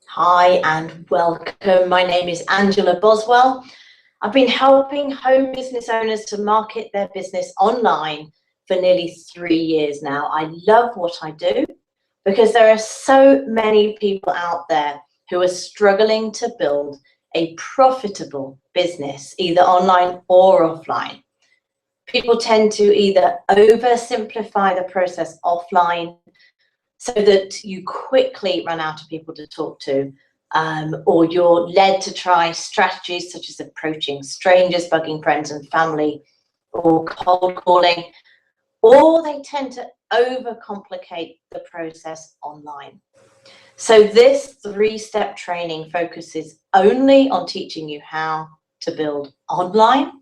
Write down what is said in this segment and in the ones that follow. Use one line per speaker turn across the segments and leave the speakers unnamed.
Hi and welcome. My name is Angela Boswell. I've been helping home business owners to market their business online for nearly 3 years now. I love what I do because there are so many people out there who are struggling to build a profitable business, either online or offline. People tend to either oversimplify the process offline so that you quickly run out of people to talk to, or you're led to try strategies such as approaching strangers, bugging friends and family, or cold calling, or they tend to overcomplicate the process online. So this 3-step training focuses only on teaching you how to build online.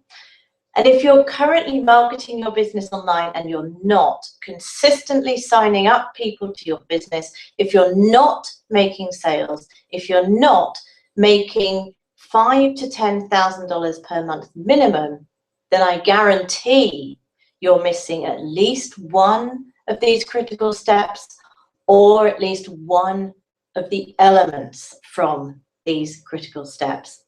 And if you're currently marketing your business online and you're not consistently signing up people to your business, if you're not making sales, if you're not making $5,000 to $10,000 per month minimum, then I guarantee you're missing at least one of these critical steps, or at least one of the elements from these critical steps.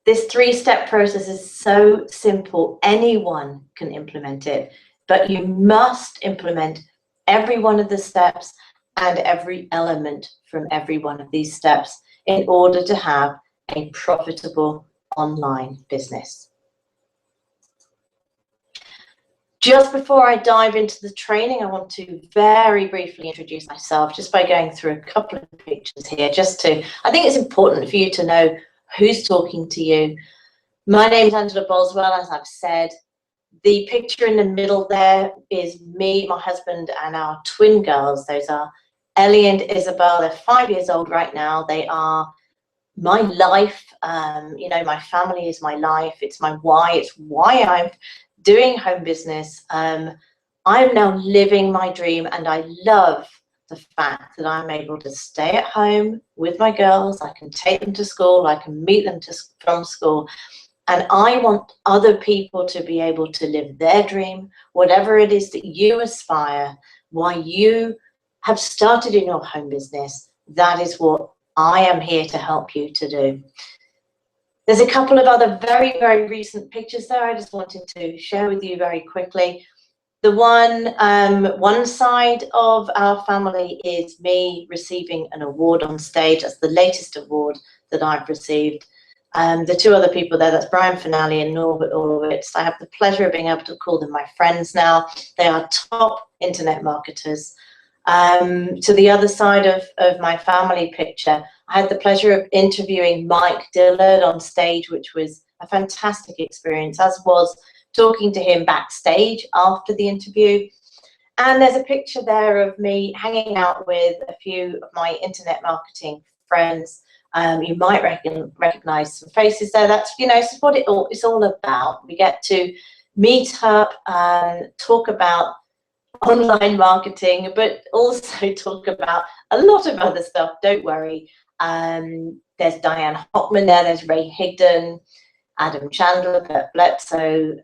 This 3-step process is so simple, anyone can implement it, but you must implement every one of the steps and every element from every one of these steps in order to have a profitable online business. Just before I dive into the training, I want to very briefly introduce myself just by going through a couple of pictures here, I think it's important for you to know who's talking to you. My name is Angela Boswell, as I've said. The picture in the middle there is me, my husband, and our twin girls. Those are Ellie and Isabel. They're 5 years old right now. They are my life. My family is my life. It's my why. It's why I'm doing home business. I'm now living my dream, and I love the fact that I'm able to stay at home with my girls. I can take them to school. I can meet them from school. And I want other people to be able to live their dream, whatever it is that you aspire, why you have started in your home business. That is what I am here to help you to do. There's a couple of other very, very recent pictures there I just wanted to share with you very quickly. The one side of our family is me receiving an award on stage. That's the latest award that I've received. The two other people there, that's Brian Finale and Norbert Orlowitz. I have the pleasure of being able to call them my friends now. They are top internet marketers. To the other side of my family picture, I had the pleasure of interviewing Mike Dillard on stage, which was a fantastic experience, as was talking to him backstage after the interview. And there's a picture there of me hanging out with a few of my internet marketing friends. You might recognize some faces there. That's, it's what it's all about. We get to meet up and talk about online marketing, but also talk about a lot of other stuff. Don't worry. There's Diane Hockman there. There's Ray Higdon, Adam Chandler, Bert Bledsoe,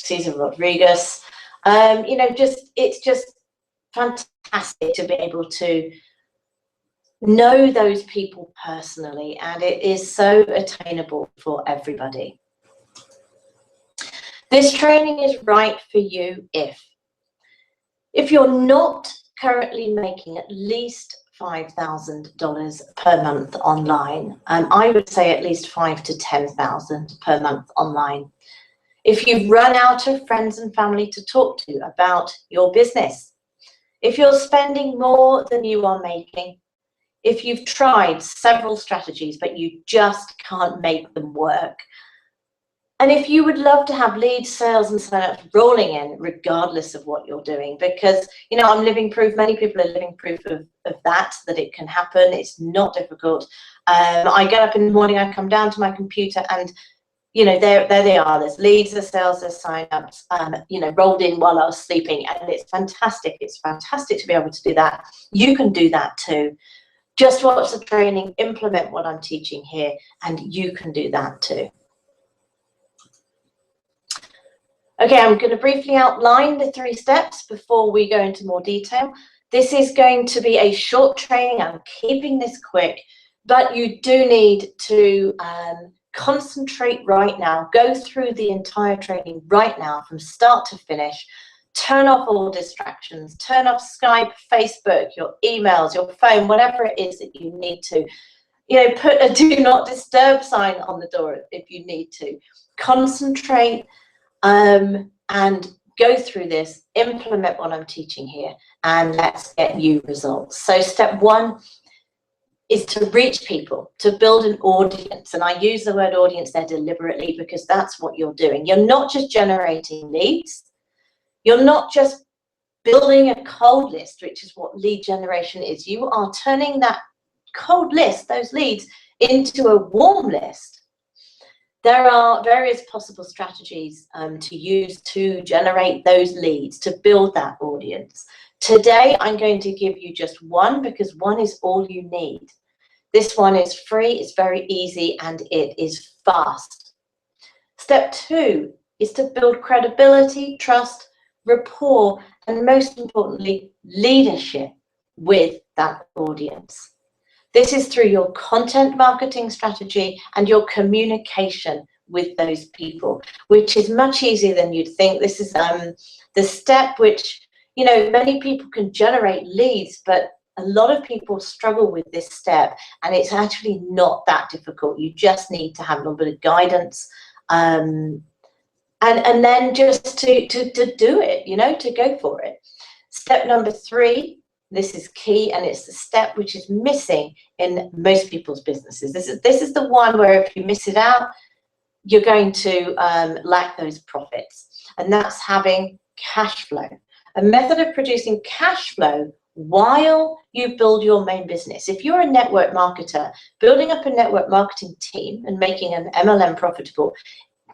Cesar Rodriguez. It's just fantastic to be able to know those people personally, and it is so attainable for everybody. This training is right for you if you're not currently making at least $5,000 per month online. I would say at least $5,000 to $10,000 per month online. If you've run out of friends and family to talk to about your business, if you're spending more than you are making, if you've tried several strategies, but you just can't make them work. And if you would love to have leads, sales, and sign-ups rolling in, regardless of what you're doing, because, I'm living proof, many people are living proof of that it can happen. It's not difficult. I get up in the morning, I come down to my computer, and, there they are. There's leads, there's sales, there's sign-ups, rolled in while I was sleeping, and it's fantastic. It's fantastic to be able to do that. You can do that too. Just watch the training, implement what I'm teaching here, and you can do that too. Okay, I'm going to briefly outline the 3 steps before we go into more detail. This is going to be a short training. I'm keeping this quick, but you do need to concentrate right now. Go through the entire training right now from start to finish. Turn off all distractions. Turn off Skype, Facebook, your emails, your phone, whatever it is that you need to. You know, put a do not disturb sign on the door if you need to. Concentrate and go through this, implement what I'm teaching here, and let's get you results. So step one is to reach people, to build an audience. And I use the word audience there deliberately because that's what you're doing. You're not just generating leads. You're not just building a cold list, which is what lead generation is. You are turning that cold list, those leads, into a warm list. There are various possible strategies to use to generate those leads, to build that audience. Today, I'm going to give you just one because one is all you need. This one is free, it's very easy, and it is fast. Step two is to build credibility, trust, rapport, and most importantly, leadership with that audience. This is through your content marketing strategy and your communication with those people, which is much easier than you'd think. This is the step which, you know, many people can generate leads, but a lot of people struggle with this step, and it's actually not that difficult. You just need to have a little bit of guidance and then just to do it, you know, to go for it. Step number three, this is key, and it's the step which is missing in most people's businesses. This is the one where if you miss it out, you're going to lack those profits, and that's having cash flow. A method of producing cash flow while you build your main business. If you're a network marketer, building up a network marketing team and making an MLM profitable,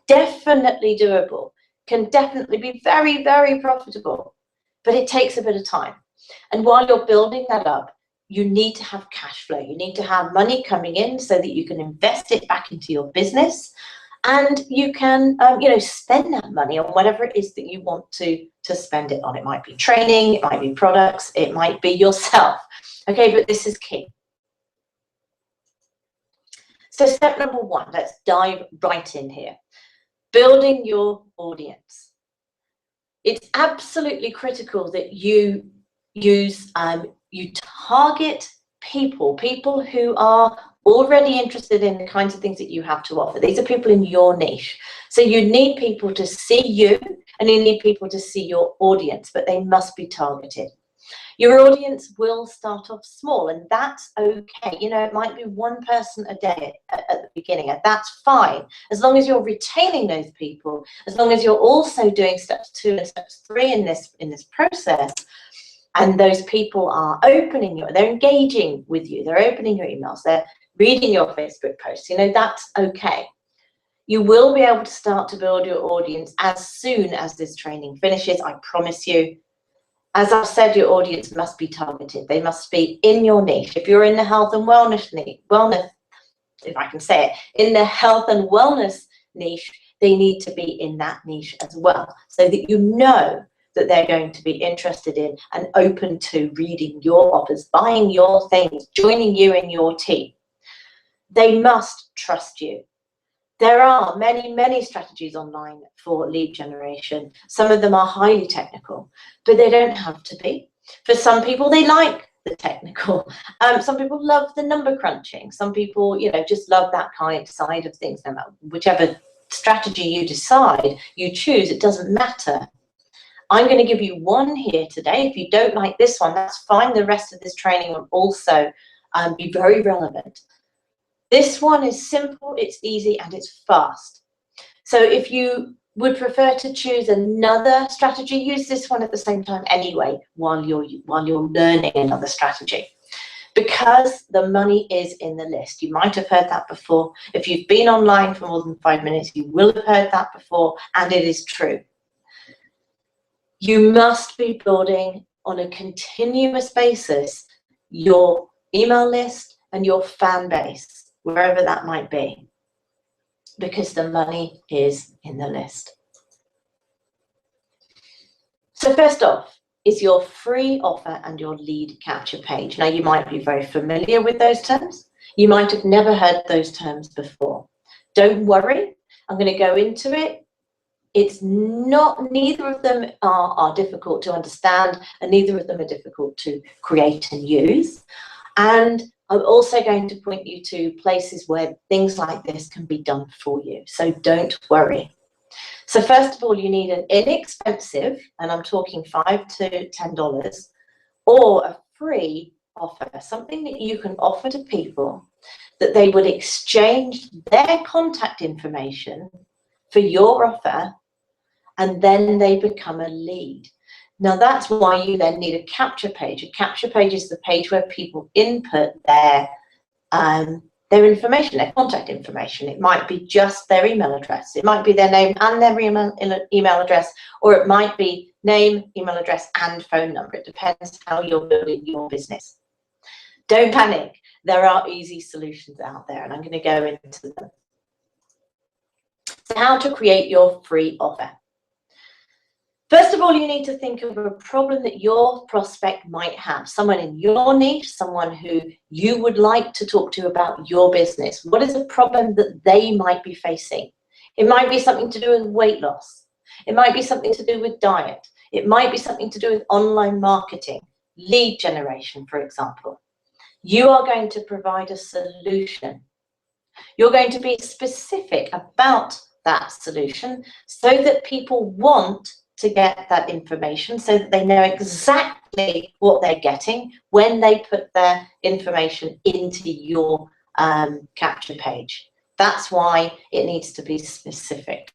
definitely doable, can definitely be very, very profitable, but it takes a bit of time. And while you're building that up, you need to have cash flow. You need to have money coming in so that you can invest it back into your business, and you can, you know, spend that money on whatever it is that you want to spend it on. It might be training, it might be products, it might be yourself. Okay, but this is key. So step number one, let's dive right in here. Building your audience. It's absolutely critical that you use, you target people who are already interested in the kinds of things that you have to offer. These are people in your niche. So you need people to see you, and you need people to see your audience, but they must be targeted. Your audience will start off small, and that's okay. You know, it might be one person a day at the beginning, and that's fine. As long as you're retaining those people, as long as you're also doing steps 2 and steps 3 in this process, and those people are they're engaging with you, they're opening your emails, they're reading your Facebook posts, you know, that's okay. You will be able to start to build your audience as soon as this training finishes, I promise you. As I've said, your audience must be targeted. They must be in your niche. If you're in the health and wellness, if I can say it, in the health and wellness niche, they need to be in that niche as well, so that you know that they're going to be interested in and open to reading your offers, buying your things, joining you in your team. They must trust you. There are many, many strategies online for lead generation. Some of them are highly technical, but they don't have to be. For some people, they like the technical. Some people love the number crunching. Some people, you know, just love that kind side of things. No matter whichever strategy you decide, you choose, it doesn't matter. I'm going to give you one here today. If you don't like this one, that's fine. The rest of this training will also be very relevant. This one is simple, it's easy, and it's fast. So if you would prefer to choose another strategy, use this one at the same time anyway, while you're learning another strategy. Because the money is in the list. You might have heard that before. If you've been online for more than 5 minutes, you will have heard that before, and it is true. You must be building on a continuous basis your email list and your fan base, wherever that might be, because the money is in the list. So first off, is your free offer and your lead capture page. Now, you might be very familiar with those terms. You might have never heard those terms before. Don't worry, I'm going to go into it. It's not, neither of them are difficult to understand, and neither of them are difficult to create and use. And I'm also going to point you to places where things like this can be done for you. So don't worry. So first of all, you need an inexpensive, and I'm talking $5 to $10, or a free offer, something that you can offer to people that they would exchange their contact information for your offer, and then they become a lead. Now, that's why you then need a capture page. A capture page is the page where people input their information, their contact information. It might be just their email address. It might be their name and their email address, or it might be name, email address, and phone number. It depends how you're building your business. Don't panic. There are easy solutions out there, and I'm going to go into them. So how to create your free offer. First of all, you need to think of a problem that your prospect might have, someone in your niche, someone who you would like to talk to about your business. What is a problem that they might be facing? It might be something to do with weight loss. It might be something to do with diet. It might be something to do with online marketing, lead generation, for example. You are going to provide a solution. You're going to be specific about that solution so that people want to get that information, so that they know exactly what they're getting when they put their information into your capture page. That's why it needs to be specific.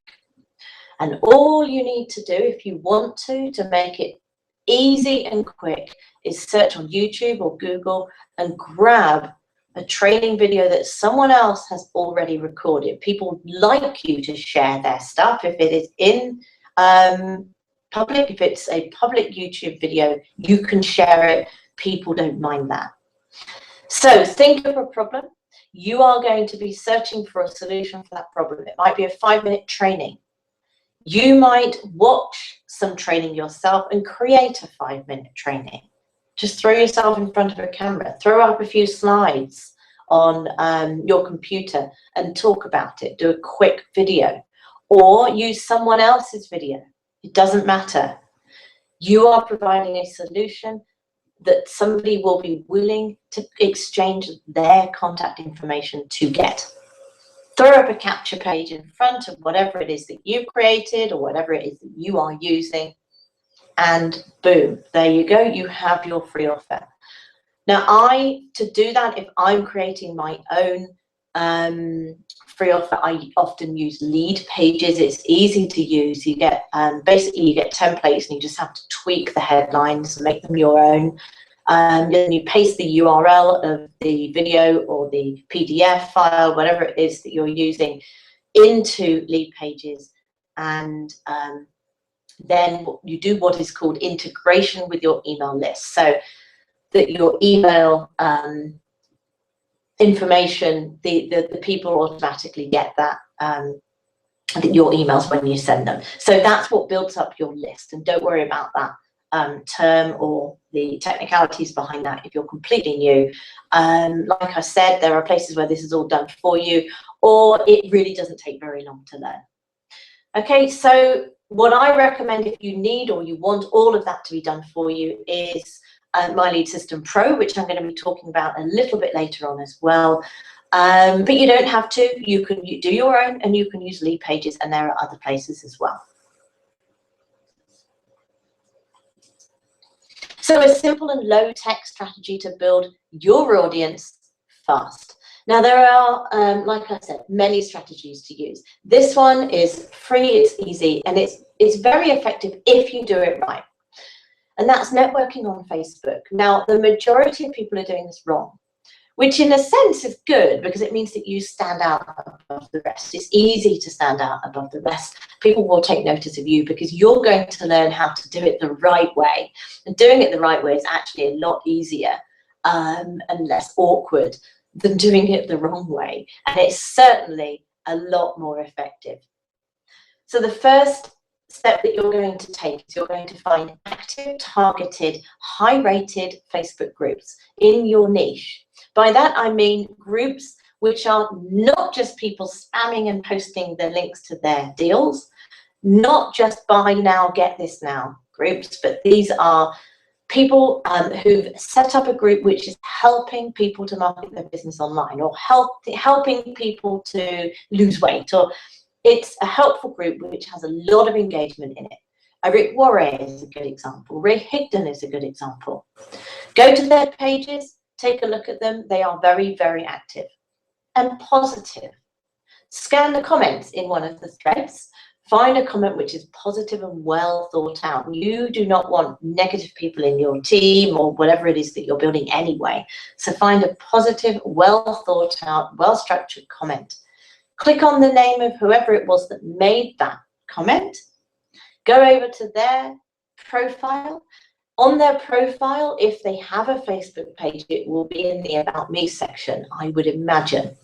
And all you need to do, if you want to make it easy and quick, is search on YouTube or Google and grab a training video that someone else has already recorded. People like you to share their stuff. If it is in public, if it's a public YouTube video, you can share it. People don't mind that. So think of a problem. You are going to be searching for a solution for that problem. It might be a 5-minute training. You might watch some training yourself and create a 5-minute training. Just throw yourself in front of a camera, throw up a few slides on your computer and talk about it. Do a quick video, or use someone else's video. It doesn't matter. You are providing a solution that somebody will be willing to exchange their contact information to get. Throw up a capture page in front of whatever it is that you've created or whatever it is that you are using, and boom, there you go, you have your free offer. Now, to do that, if I'm creating my own free offer, I often use lead pages. It's easy to use. You get basically you get templates, and you just have to tweak the headlines and make them your own. Then you paste the URL of the video or the PDF file, whatever it is that you're using, into lead pages, and then you do what is called integration with your email list, so that your email information, the people automatically get that your emails when you send them. So that's what builds up your list, and don't worry about that term or the technicalities behind that if you're completely new. Like I said, there are places where this is all done for you, or it really doesn't take very long to learn. Okay, so what I recommend if you need or you want all of that to be done for you is My Lead System Pro, which I'm going to be talking about a little bit later on as well. But you don't have to. You can do your own, and you can use lead pages, and there are other places as well. So a simple and low-tech strategy to build your audience fast. Now, there are, like I said, many strategies to use. This one is free, it's easy, and it's very effective if you do it right. And that's networking on Facebook. Now, the majority of people are doing this wrong, which in a sense is good because it means that you stand out above the rest. It's easy to stand out above the rest. People will take notice of you because you're going to learn how to do it the right way. And doing it the right way is actually a lot easier and less awkward than doing it the wrong way. And it's certainly a lot more effective. So the first step that you're going to take is you're going to find active, targeted, high-rated Facebook groups in your niche. By that, I mean groups which are not just people spamming and posting the links to their deals, not just buy now, get this now groups, but these are people who've set up a group which is helping people to market their business online, or helping people to lose weight, or it's a helpful group which has a lot of engagement in it. Rick Warre is a good example. Ray Higdon is a good example. Go to their pages, take a look at them. They are very, very active and positive. Scan the comments in one of the threads. Find a comment which is positive and well thought out. You do not want negative people in your team or whatever it is that you're building anyway. So find a positive, well thought out, well structured comment. Click on the name of whoever it was that made that comment. Go over to their profile. On their profile, if they have a Facebook page, it will be in the About Me section, I would imagine.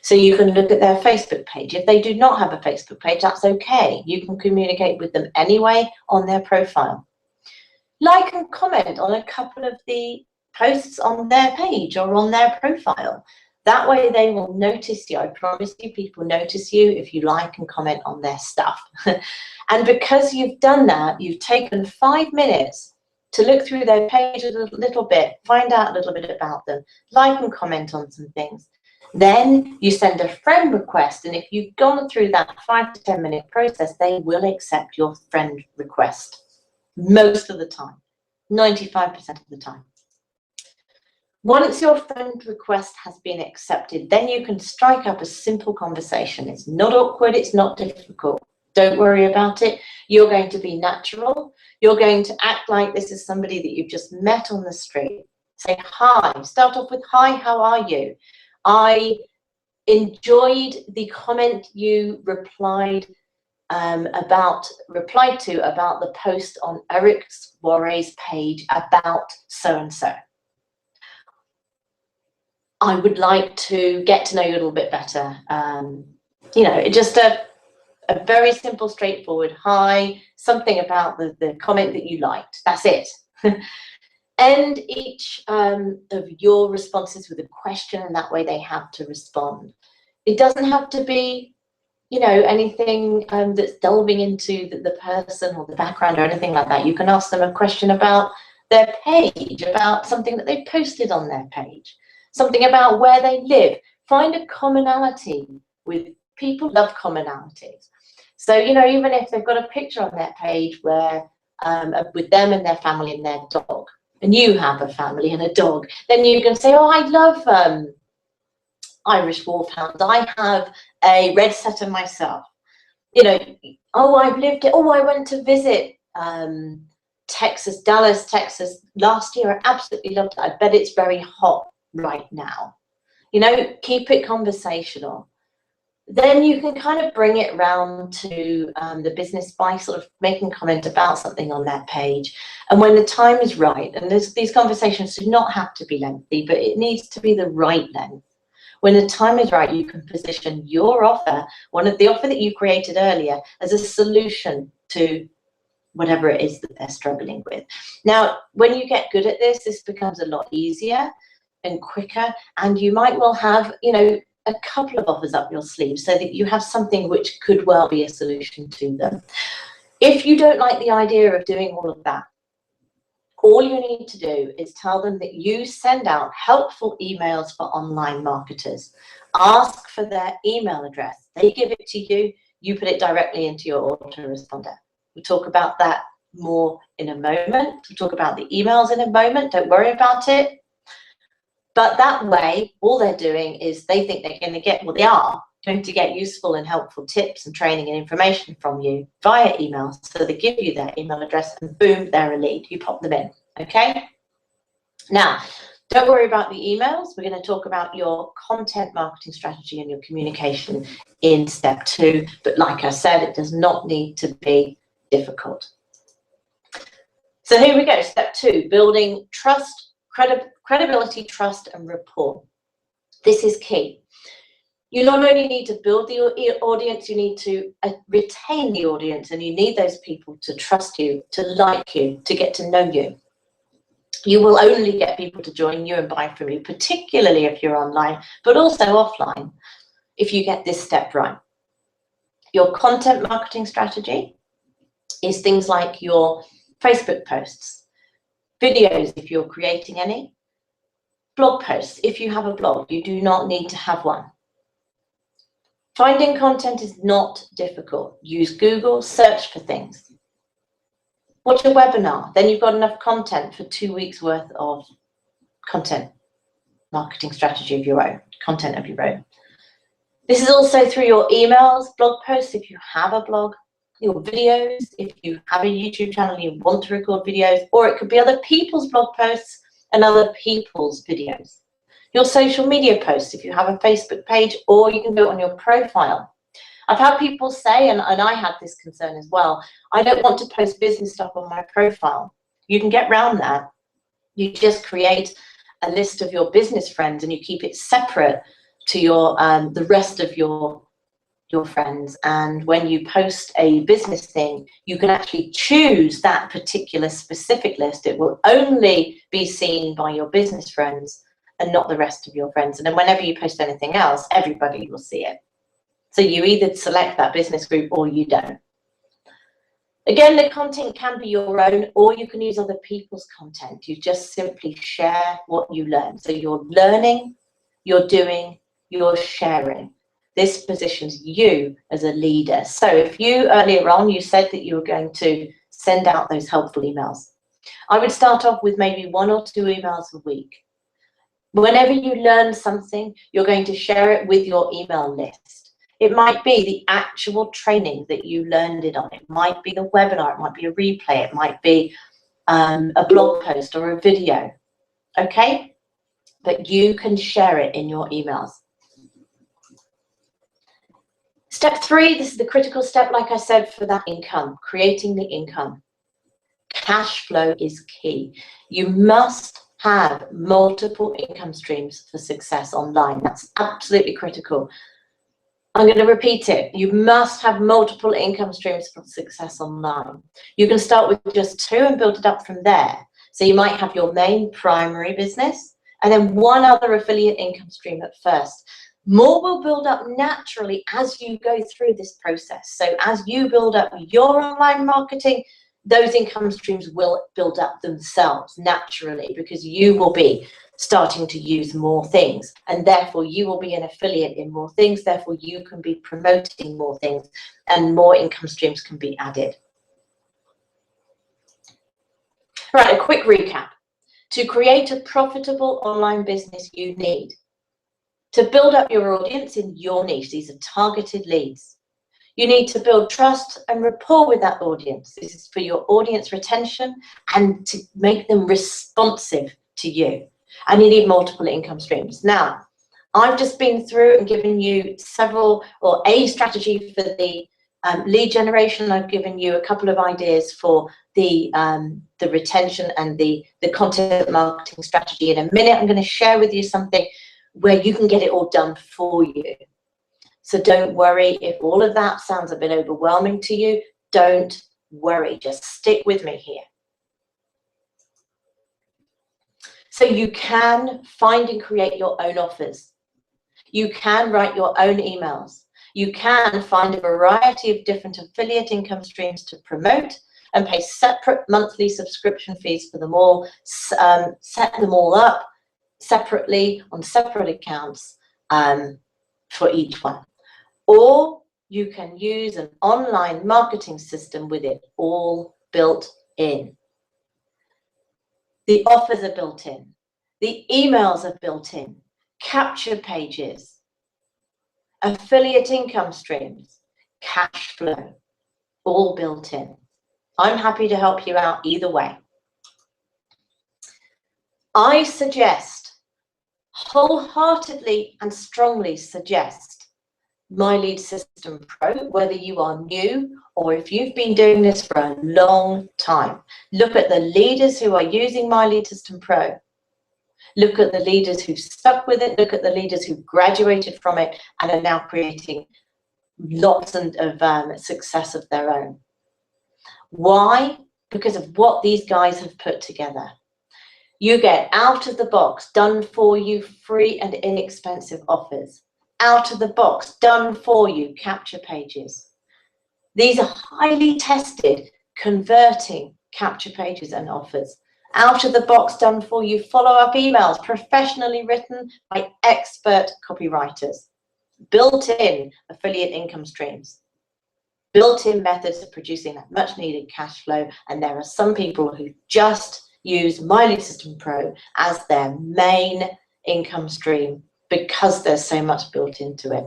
So you can look at their Facebook page. If they do not have a Facebook page, that's okay. You can communicate with them anyway on their profile. Like and comment on a couple of the posts on their page or on their profile. That way they will notice you. I promise you, people notice you if you like and comment on their stuff. And because you've done that, you've taken 5 minutes to look through their page a little bit, find out a little bit about them, like and comment on some things. Then you send a friend request, and if you've gone through that 5 to 10 minute process, they will accept your friend request most of the time, 95% of the time. Once your friend request has been accepted, then you can strike up a simple conversation. It's not awkward, it's not difficult. Don't worry about it. You're going to be natural. You're going to act like this is somebody that you've just met on the street. Say hi. Start off with hi, how are you? I enjoyed the comment you replied to about the post on Eric Warre's page about so-and-so. I would like to get to know you a little bit better. You know, just a very simple, straightforward hi, something about the comment that you liked. That's it. End each of your responses with a question, and that way they have to respond. It doesn't have to be, you know, anything that's delving into the person or the background or anything like that. You can ask them a question about their page, about something that they posted on their page, something about where they live. Find a commonality with people. Love commonalities. So, you know, even if they've got a picture on their page where with them and their family and their dog, and you have a family and a dog, then you can say, oh, I love Irish Wolfhounds. I have a red setter myself. You know, oh, I went to visit Texas, Dallas, Texas last year. I absolutely loved it. I bet it's very hot right now. You know, keep it conversational. Then you can kind of bring it around to the business by sort of making comment about something on that page. And when the time is right, and these conversations do not have to be lengthy, but it needs to be the right length. When the time is right, you can position your offer, the offer that you created earlier, as a solution to whatever it is that they're struggling with. Now, when you get good at this, this becomes a lot easier and quicker, and you might well have, you know, a couple of offers up your sleeve so that you have something which could well be a solution to them. If you don't like the idea of doing all of that, all you need to do is tell them that you send out helpful emails for online marketers. Ask for their email address. They give it to you. You put it directly into your autoresponder. We'll talk about that more in a moment. We'll talk about the emails in a moment. Don't worry about it. But that way, all they're doing is they think they're going to get, well, they are going to get useful and helpful tips and training and information from you via email. So they give you their email address and boom, they're a lead. You pop them in, okay? Now, don't worry about the emails. We're going to talk about your content marketing strategy and your communication in step 2. But like I said, it does not need to be difficult. So here we go, step 2, building trust, credibility, trust, and rapport. This is key. You not only need to build the audience, you need to retain the audience, and you need those people to trust you, to like you, to get to know you. You will only get people to join you and buy from you, particularly if you're online, but also offline, if you get this step right. Your content marketing strategy is things like your Facebook posts, videos if you're creating any, blog posts if you have a blog. You do not need to have one. Finding content is not difficult. Use Google, search for things. Watch a webinar, then you've got enough content for 2 weeks worth of content marketing strategy of your own, content of your own. This is also through your emails, blog posts if you have a blog, your videos if you have a YouTube channel and you want to record videos, or it could be other people's blog posts and other people's videos. Your social media posts if you have a Facebook page, or you can do it on your profile. I've had people say, and I had this concern as well, I don't want to post business stuff on my profile. You can get around that. You just create a list of your business friends and you keep it separate to your the rest of your friends. And when you post a business thing, you can actually choose that particular specific list. It will only be seen by your business friends and not the rest of your friends. And then whenever you post anything else, everybody will see it. So you either select that business group or you don't. Again, the content can be your own, or you can use other people's content. You just simply share what you learn. So you're learning, you're doing, you're sharing. This positions you as a leader. So if you earlier on, you said that you were going to send out those helpful emails, I would start off with maybe 1 or 2 emails a week. Whenever you learn something, you're going to share it with your email list. It might be the actual training that you learned it on. It might be the webinar. It might be a replay. It might be a blog post or a video. Okay? But you can share it in your emails. Step 3, this is the critical step, like I said, for that income, creating the income. Cash flow is key. You must have multiple income streams for success online. That's absolutely critical. I'm going to repeat it. You must have multiple income streams for success online. You can start with just 2 and build it up from there. So you might have your main primary business and then 1 other affiliate income stream at first. More will build up naturally as you go through this process. So as you build up your online marketing, those income streams will build up themselves naturally, because you will be starting to use more things, and therefore you will be an affiliate in more things. Therefore you can be promoting more things and more income streams can be added. Right, a quick recap. To create a profitable online business, you need to build up your audience in your niche. These are targeted leads. You need to build trust and rapport with that audience. This is for your audience retention and to make them responsive to you. And you need multiple income streams. Now, I've just been through and given you several, or a strategy for the lead generation. I've given you a couple of ideas for the retention and the content marketing strategy. In a minute, I'm going to share with you something where you can get it all done for you. So don't worry if all of that sounds a bit overwhelming to you. Don't worry, just stick with me here. So you can find and create your own offers. You can write your own emails. You can find a variety of different affiliate income streams to promote and pay separate monthly subscription fees for them all, set them all up separately on separate accounts for each one. Or you can use an online marketing system with it all built in. The offers are built in. The emails are built in. Capture pages, affiliate income streams, cash flow, all built in. I'm happy to help you out either way. I suggest, wholeheartedly and strongly suggest, My Lead System Pro, whether you are new or if you've been doing this for a long time. Look at the leaders who are using My Lead System Pro. Look at the leaders who stuck with it. Look at the leaders who graduated from it and are now creating lots of success of their own. Why? Because of what these guys have put together. You get out of the box, done for you, free and inexpensive offers. Out of the box, done for you, capture pages. These are highly tested, converting capture pages and offers. Out of the box, done for you, follow-up emails, professionally written by expert copywriters. Built-in affiliate income streams. Built-in methods of producing that much needed cash flow. And there are some people who just use My Lead System Pro as their main income stream because there's so much built into it.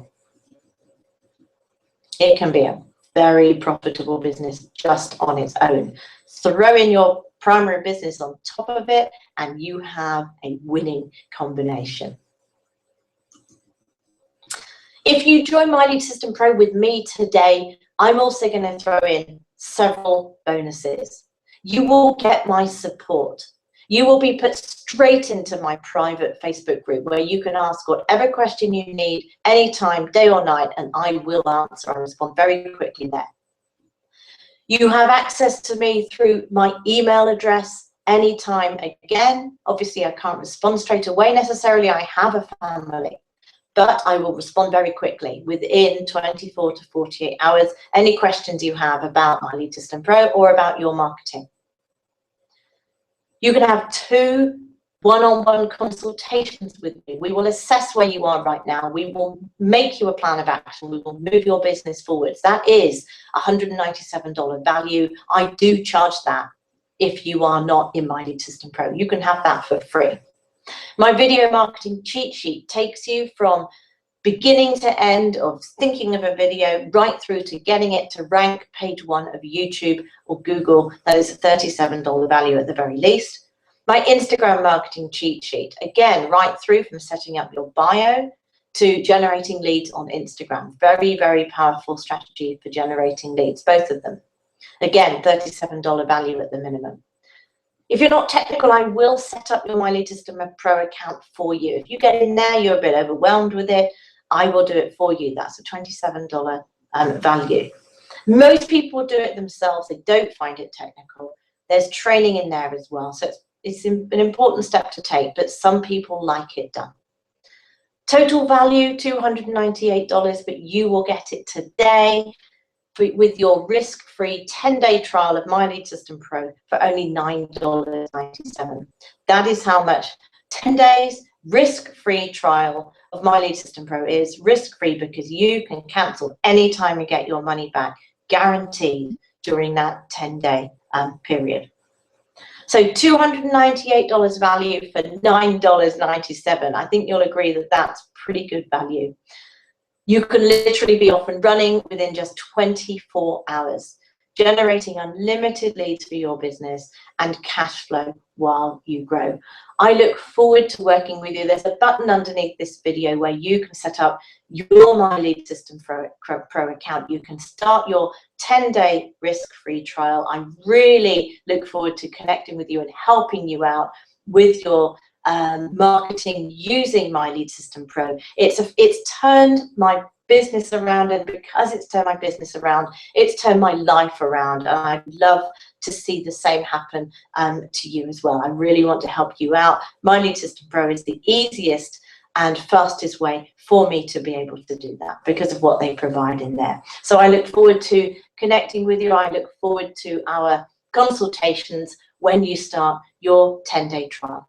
It can be a very profitable business just on its own. Throw in your primary business on top of it and you have a winning combination. If you join My Lead System Pro with me today, I'm also going to throw in several bonuses. You will get my support. You will be put straight into my private Facebook group where you can ask whatever question you need anytime, day or night, and I will answer and respond very quickly there. You have access to me through my email address anytime. Again, obviously I can't respond straight away necessarily. I have a family, but I will respond very quickly within 24 to 48 hours. Any questions you have about My Lead System Pro or about your marketing. You can have 2 one-on-one consultations with me. We will assess where you are right now. We will make you a plan of action. We will move your business forwards. That is $197 value. I do charge that if you are not in My Lead System Pro. You can have that for free. My video marketing cheat sheet takes you from beginning to end of thinking of a video right through to getting it to rank page 1 of YouTube or Google. That is a $37 value at the very least. My Instagram marketing cheat sheet, again, right through from setting up your bio to generating leads on Instagram. Very, very powerful strategy for generating leads, both of them. Again, $37 value at the minimum. If you're not technical, I will set up your My Lead System Pro account for you. If you get in there, you're a bit overwhelmed with it, I will do it for you. That's a $27 value. Most people do it themselves. They don't find it technical. There's training in there as well. So it's an important step to take, but some people like it done. Total value, $298, but you will get it today with your risk-free 10-day trial of My Lead System Pro for only $9.97. That is how much 10 days risk-free trial of My Lead System Pro is. Risk-free because you can cancel anytime and get your money back, guaranteed during that 10-day period. So $298 value for $9.97. I think you'll agree that that's pretty good value. You can literally be off and running within just 24 hours, generating unlimited leads for your business and cash flow while you grow. I look forward to working with you. There's a button underneath this video where you can set up your My Lead System Pro account. You can start your 10-day risk-free trial. I really look forward to connecting with you and helping you out with your marketing using My Lead System Pro. It's turned my business around, and because it's turned my business around, it's turned my life around, and I'd love to see the same happen to you as well. I really want to help you out. My Lead System Pro is the easiest and fastest way for me to be able to do that because of what they provide in there. So I look forward to connecting with you. I look forward to our consultations when you start your 10-day trial.